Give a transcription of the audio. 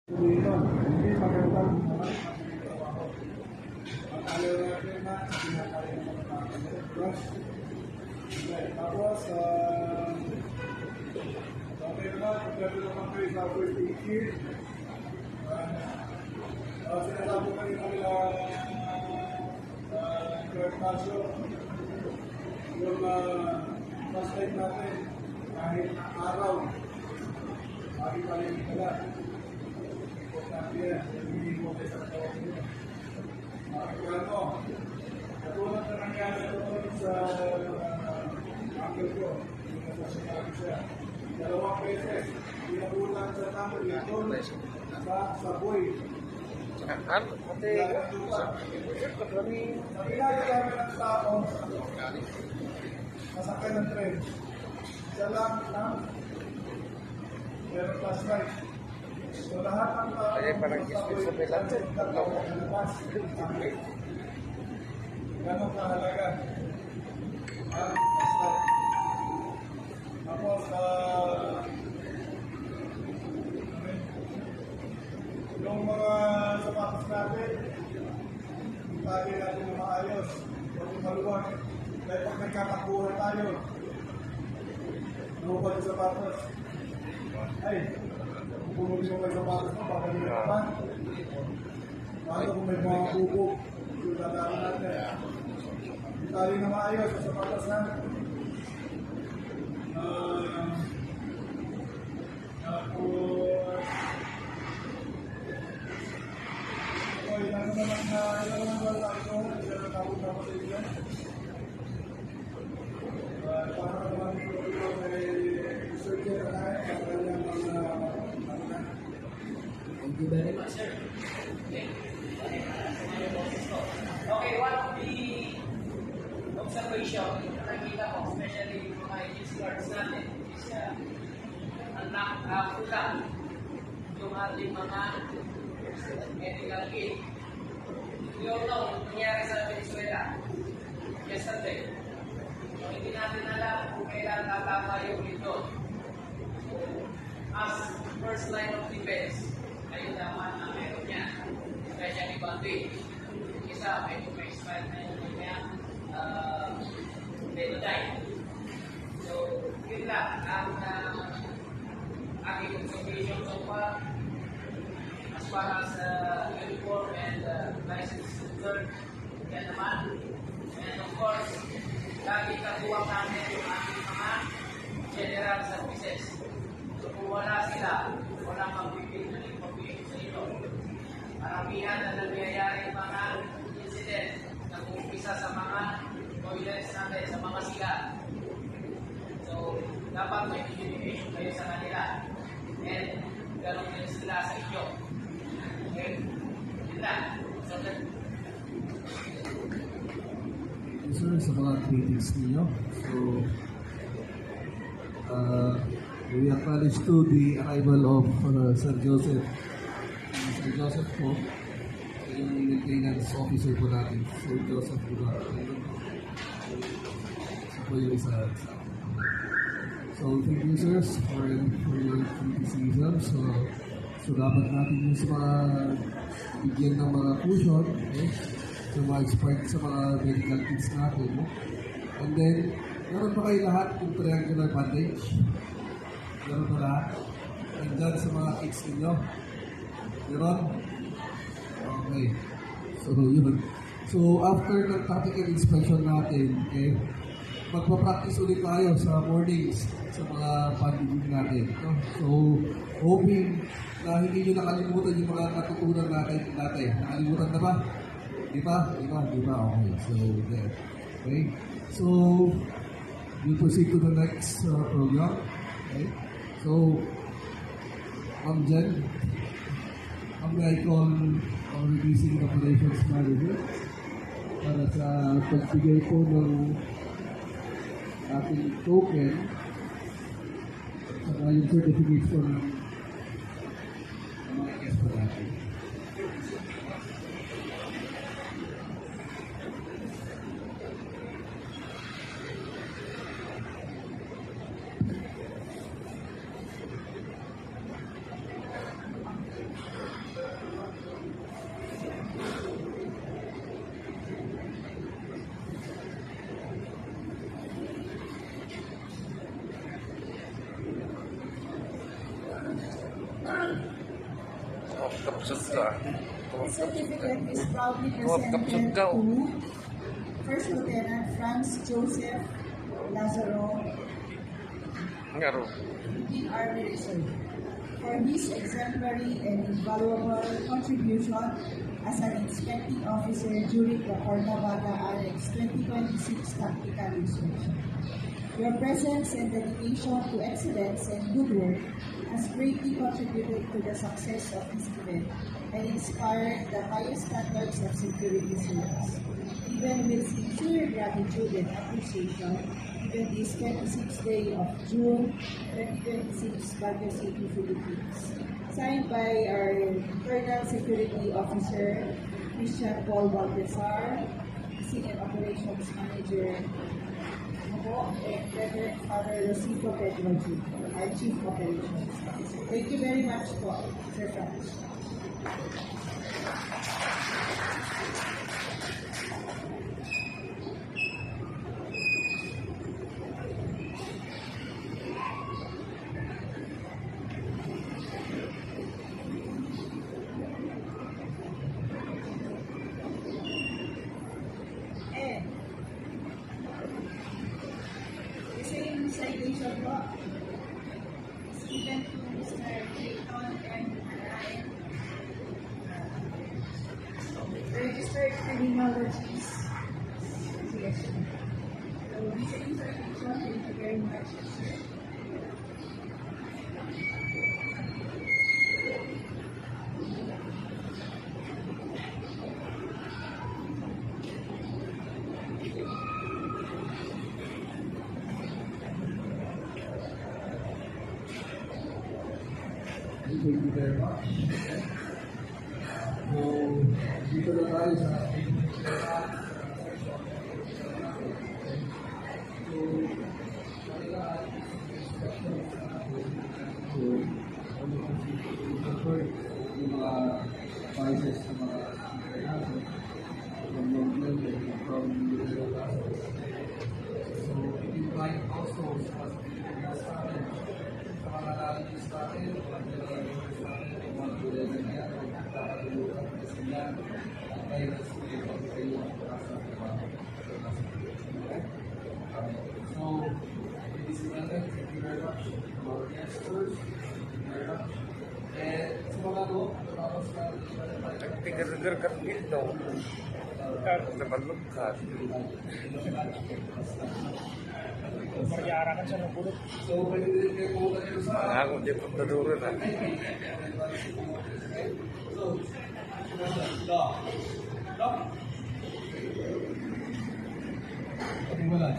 Hindi magandang naman ang trabaho. Ang alaw natin na pinakain ng mga brush. Tapos, okay naman, kung gano'n naman kayo sa first aid kit. Sinasabi ko rin nila Gertasio, yung first aid natin, kahit araw, lagi pa rin nila. Hindi mo kayo sa katawag nyo. Katulad na nangyari sa uncle ko, yung nasa sinabi siya. 2 beses, pinabutan sa number ito sa Saboy. Sa pinag-kami ng tao, masakay ng tren. Isa lang, pero plus right. So lahat ng tao, ganun kahalaga. Tapos, yung mga sapatos natin, tayo natin na maayos, huwag yung maluwag. Dahil pag nagkakakuha tayo, luwag yung sapatos. Ay, puno yung mga sapatos mo, baka nyo naman. Paano kung may mga bubog, yung dadaan natin. Hindi tayo na maayos sa sapatos na. Ilan naman wala ito, ilan na tawag na sa inyo. Para naman ito ay surgery na tayo, para lang mga Thank you very much, sir. Okay, one of the observation na nakikita ko, especially yung mga agency cards natin, is kulang yung ating mga medical aid. We all know, nangyari sa Venezuela yesterday. So, hindi natin alam kung kailan tatama yung ito. As first line of defense, ayun naman ang meron niya. Especially Bandi. Isa, may expired na yung kanya Benodine. So, yun lang ang aking observation so far. As far as uniform and license concerned, yan naman. And of course, lagi katuwang namin yung ating mga general services. So kung wala sila, walang magbibig na information sa inyo. Maramihan na nangyayari mga incident na umpisa sa mga toilets natin, sa mga sila. So, dapat may communication kayo sa kanila. And gano'n din sila sa inyo. Okay? Yun lang. So, sir, sa mga critics ninyo. So, we acknowledge to the arrival of Sir Joseph. Sir Joseph po, yung maintenance officer po natin. Sir Joseph po ba? So po yung isa. So, thank you, sirs, for your criticism. So dapat natin yung sa mga bigyan ng mga cushion, okay? Sa mga expert sa mga medical kits natin. No? And then, meron pa kayo lahat yung triangular bandage? Meron pa lahat? And dyan sa mga kits ninyo? Meron? Okay. So, yun. So, after ng tactical inspection natin, okay, magpa-practice ulit tayo sa mornings sa mga bandaging natin. No? So, hoping na hindi nyo nakalimutan yung mga natutunan natin dati. Nakalimutan na ba? Di ba? Okay. So, there. Okay. So, we'll proceed to the next program. Okay. So, Ma'am Jen, I call our releasing operations manager para sa pagbigay po ng ating token at yung certificate po ng mga guest po natin. Kapsat ka. The certificate is proudly Kapsat presented ka. to First Lieutenant Franz Joseph Lazaro, Ngaro. Philippine Army Reserve, for his exemplary and invaluable contribution as an inspecting officer during the Cuernavaca Annex 2026 Tactical Inspection. Your presence and dedication to excellence and good work has greatly contributed to the success of this event and inspired the highest standards of security service. Even with sincere gratitude and appreciation, given this 26th day of June 2026, Baguio City, Philippines. Signed by our Colonel Security Officer, Christian Paul Baltazar, Senior Operations Manager, and Reverend Father Rosito Pedro Jr., our Chief Operations Officer. Thank you very much po, Sir Franz. And the same citation po is given to Mr. Clayton M. Alain, registered criminologist. Yes. So, the same citation, thank you very much, sir. Thank you very much. So, dito na tayo sa ating So, yung mga advices sa mga natin from movement and from the So, invite also sa mga lalagis natin, mga tulad niya, nakakatulungan kasi yan, ay nasimulan kayo ang pagkasa ng mga So, ladies and gentlemen, thank you very much. Our guesters, thank you very much. And sa mga tapos na Tigar-tigar ka dito. Nabalog ka. Magyara ka siya ng bulot. So, pwede din kayo pumunta dito sa Ako di pa naduro na. So, okay, wala.